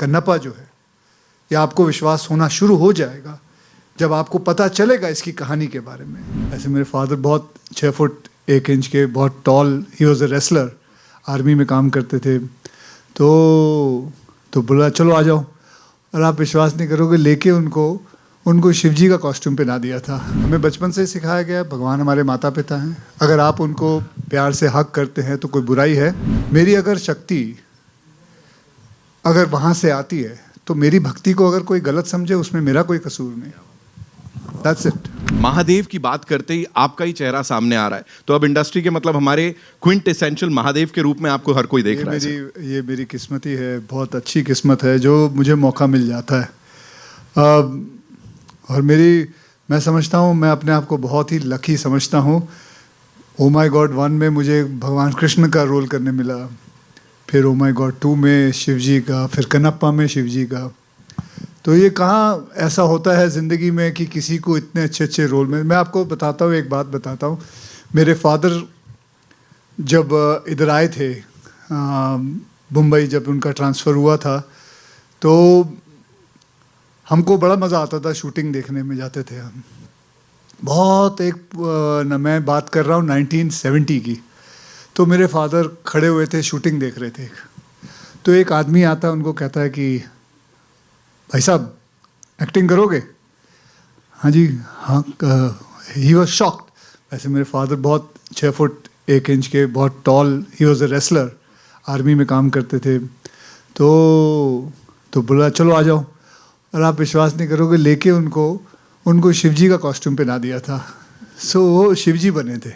कन्नप्पा जो है, ये आपको विश्वास होना शुरू हो जाएगा जब आपको पता चलेगा इसकी कहानी के बारे में। ऐसे मेरे फादर बहुत 6 फुट 1 इंच के, बहुत tall, he was a wrestler, army में काम करते थे। तो बोला चलो आ जाओ, और आप विश्वास नहीं करोगे, लेके उनको शिवजी का कॉस्ट्यूम पहना दिया था। हमें बचपन से सिखाया गया भगवान हमारे माता पिता हैं, अगर आप उनको प्यार से हक करते हैं तो कोई बुराई है। मेरी अगर शक्ति अगर वहाँ से आती है तो मेरी भक्ति को अगर कोई गलत समझे उसमें मेरा कोई कसूर नहीं। That's it. महादेव की बात करते ही आपका ही चेहरा सामने आ रहा है, तो अब इंडस्ट्री के मतलब हमारे क्विंट एसेंशियल महादेव के रूप में आपको हर कोई देख रहा है। ये मेरी किस्मत ही है, बहुत अच्छी किस्मत है जो मुझे मौका मिल जाता है। और मैं समझता हूँ, मैं अपने आप को बहुत ही लकी समझता हूँ। ओ माई गॉड 1 में मुझे भगवान कृष्ण का रोल करने मिला, फिर ओ माई गॉड 2 में शिवजी का, फिर कन्नप्पा में शिवजी का। तो ये कहाँ ऐसा होता है ज़िंदगी में कि किसी को इतने अच्छे अच्छे रोल में। मैं आपको बताता हूँ, एक बात बताता हूँ। मेरे फादर जब इधर आए थे मुंबई, जब उनका ट्रांसफ़र हुआ था, तो हमको बड़ा मज़ा आता था, शूटिंग देखने में जाते थे हम बहुत। मैं बात कर रहा हूँ 1970 की। तो मेरे फादर खड़े हुए थे, शूटिंग देख रहे थे। तो एक आदमी आता है, उनको कहता है कि भाई साहब एक्टिंग करोगे? हाँ जी हाँ। He was shocked. वैसे मेरे फादर बहुत 6 फुट 1 इंच के, बहुत tall, he was a wrestler, army में काम करते थे। तो बोला चलो आ जाओ, और आप विश्वास नहीं करोगे, लेके उनको शिवजी का कॉस्ट्यूम पहना दिया था। सो वो शिवजी बने थे।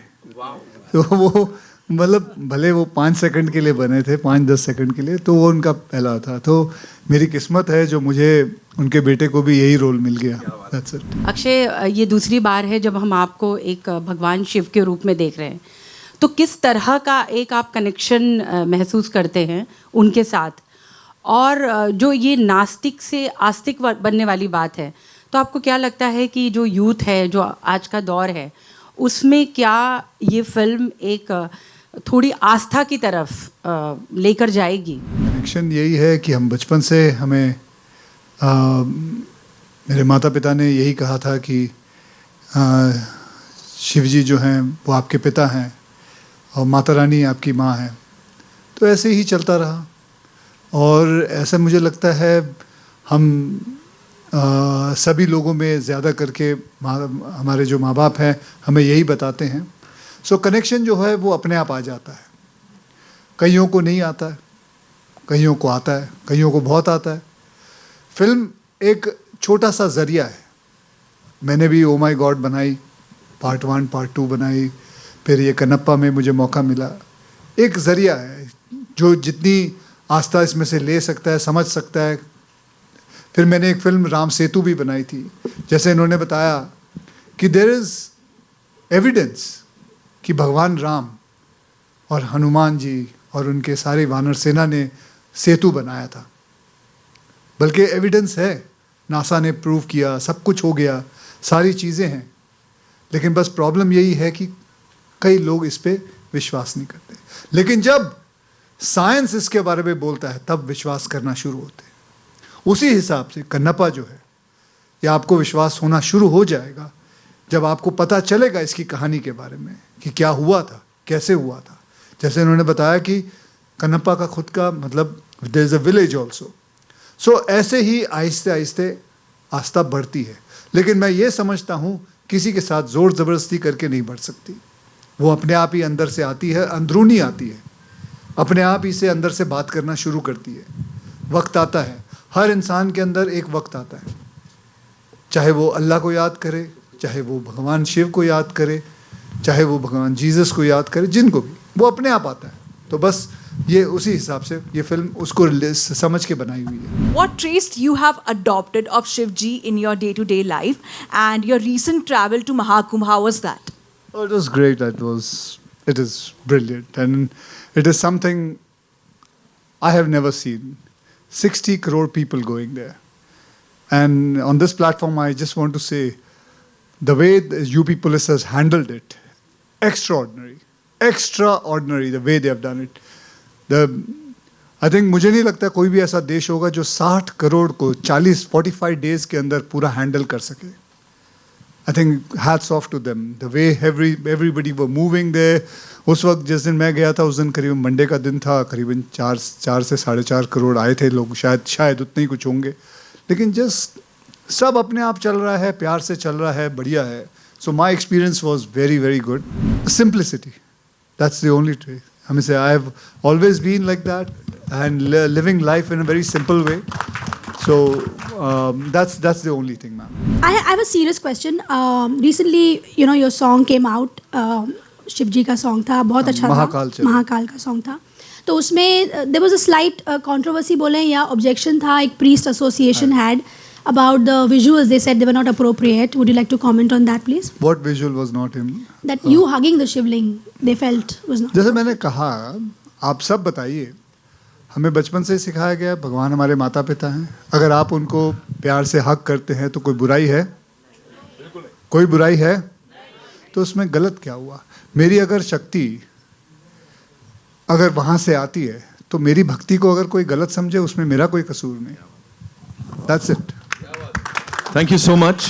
तो वो मतलब भले वो 5 सेकंड के लिए बने थे, 5-10 सेकंड के लिए, तो वो उनका पहला था। तो मेरी किस्मत है जो मुझे उनके बेटे को भी यही रोल मिल गया। That's it. अक्षय, ये दूसरी बार है जब हम आपको एक भगवान शिव के रूप में देख रहे हैं, तो किस तरह का एक आप कनेक्शन महसूस करते हैं उनके साथ? और जो ये नास्तिक से आस्तिक बनने वाली बात है, तो आपको क्या लगता है कि जो यूथ है, जो आज का दौर है, उसमें क्या ये फिल्म एक थोड़ी आस्था की तरफ लेकर जाएगी? कनेक्शन यही है कि हम बचपन से मेरे माता पिता ने यही कहा था कि शिवजी जो हैं वो आपके पिता हैं और माता रानी आपकी माँ है। तो ऐसे ही चलता रहा, और ऐसा मुझे लगता है हम सभी लोगों में ज़्यादा करके हमारे जो माँ बाप हैं हमें यही बताते हैं। सो कनेक्शन जो है वो अपने आप आ जाता है। कईयों को नहीं आता है, कईयों को आता है, कईयों को बहुत आता है। फिल्म एक छोटा सा ज़रिया है। मैंने भी ओ माई गॉड बनाई, पार्ट 1 पार्ट 2 बनाई, फिर ये कन्नप्पा में मुझे मौका मिला। एक ज़रिया है जो जितनी आस्था इसमें से ले सकता है, समझ सकता है। फिर मैंने एक फिल्म राम सेतु भी बनाई थी। जैसे इन्होंने बताया कि देयर इज़ एविडेंस कि भगवान राम और हनुमान जी और उनके सारे वानर सेना ने सेतु बनाया था। बल्कि एविडेंस है, नासा ने प्रूव किया, सब कुछ हो गया, सारी चीज़ें हैं। लेकिन बस प्रॉब्लम यही है कि कई लोग इस पे विश्वास नहीं करते। लेकिन जब साइंस इसके बारे में बोलता है तब विश्वास करना शुरू होते हैं। उसी हिसाब से कन्नप्पा जो है, ये आपको विश्वास होना शुरू हो जाएगा जब आपको पता चलेगा इसकी कहानी के बारे में कि क्या हुआ था, कैसे हुआ था। जैसे उन्होंने बताया कि कन्नप्पा का खुद का मतलब there is a village also. So ऐसे ही आहिस्ते आहिस्ते आस्था बढ़ती है। लेकिन मैं ये समझता हूँ किसी के साथ ज़ोर ज़बरदस्ती करके नहीं बढ़ सकती। वो अपने आप ही अंदर से आती है, अंदरूनी आती है, अपने आप ही से अंदर से बात करना शुरू करती है। वक्त आता है, हर इंसान के अंदर एक वक्त आता है, चाहे वो अल्लाह को याद करे, चाहे वो भगवान शिव को याद करे, चाहे वो भगवान जीसस को याद करे, जिनको भी, वो अपने आप आता है। तो बस ये उसी हिसाब से ये फिल्म उसको समझ के बनाई हुई है। What traits you have adopted of Shivji in your day-to-day life and your recent travel to Mahakumbh, how was that? Oh, it was great. It is brilliant, and it is something I have never seen. 60 crore people going there. And on this platform, I just want to say, the way the UP Police has handled it, extraordinary, the way they have done it. I think मुझे नहीं लगता कोई भी ऐसा देश होगा जो 60 करोड़ को 45 डेज के अंदर पूरा हैंडल कर सके. I think hats off to them the way everybody were moving there. उस वक्त जिस दिन मैं गया था उस दिन करीबन मंडे का दिन था, करीबन 4 से 4.5 करोड़ आए थे लोग, शायद उतने ही कुछ होंगे. लेकिन जस्ट सब अपने आप चल रहा है, प्यार से चल रहा है, बढ़िया है. So my experience was very very good. Simplicity, that's the only trait. I mean, I have always been like that and living life in a very simple way. So that's the only thing, ma'am. I have a serious question. Recently, you know, your song came out. Shiv ji का song था, बहुत अच्छा महाकाल था. महाकाल का song था. तो उसमें there was a slight controversy बोले या objection था. एक priest association had about the visuals. They said they were not appropriate. Would you like to comment on that, please? What visual was not in? That you hugging the shivling, they felt was not. जैसे मैंने कहा, आप सब बताइए, हमें बचपन से सिखाया गया भगवान हमारे माता पिता हैं. अगर आप उनको प्यार से हक करते हैं तो कोई बुराई है? कोई बुराई है? तो उसमें गलत क्या हुआ? मेरी अगर शक्ति अगर वहाँ से आती है तो मेरी भक्ति को अगर कोई गलत समझे उसमें मेरा कोई कसूर नहीं. That's it. Thank you so much.